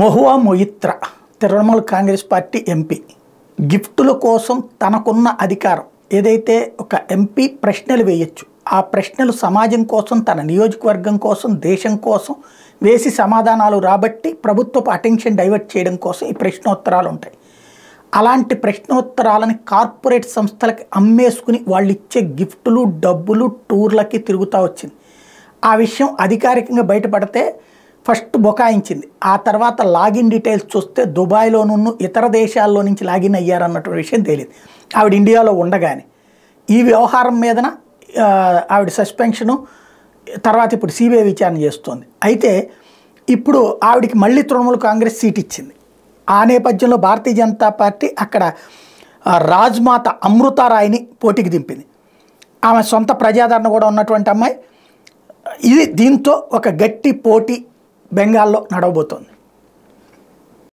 Mahua Moitra Trinamool Congress party MP గిఫ్టుల కోసం తనకున్న అధికారం ఏదైతే ఒక ఎంపీ ప్రశ్నలు వేయొచ్చు ఆ ప్రశ్నలు సమాజం కోసం తన నియోజకవర్గం కోసం దేశం కోసం వేసి సమాధానాలు రాబట్టి ప్రభుత్వపు అటెన్షన్ డైవర్ట్ చేయడం కోసం ఈ ప్రశ్నోత్తరాలు ఉంటాయి. అలాంటి ప్రశ్నోత్తరాలని కార్పొరేట్ సంస్థలకి అమ్మేసుకుని వాళ్ళు ఇచ్చే గిఫ్టులు డబ్బులు టూర్లకి తిరుగుతూ వచ్చింది. ఆ విషయం అధికారికంగా బయటపడితే ఫస్ట్ బొకాయించింది. ఆ తర్వాత లాగిన్ డీటెయిల్స్ చూస్తే దుబాయ్లోనూ ఇతర దేశాల్లో నుంచి లాగిన్ అయ్యారన్నటువంటి విషయం తేలింది. ఆవిడ ఇండియాలో ఉండగానే ఈ వ్యవహారం మీదన ఆవిడ సస్పెన్షను తర్వాత ఇప్పుడు సిబిఐ విచారణ చేస్తోంది. అయితే ఇప్పుడు ఆవిడికి మళ్ళీ తృణమూల్ కాంగ్రెస్ సీట్ ఇచ్చింది. ఆ నేపథ్యంలో భారతీయ జనతా పార్టీ అక్కడ రాజ్మాత అమృతారాయ్ని పోటీకి దింపింది. ఆమె సొంత ప్రజాదరణ కూడా ఉన్నటువంటి అమ్మాయి. ఇది దీంతో ఒక గట్టి పోటీ బెంగాల్లో నడవబోతోంది.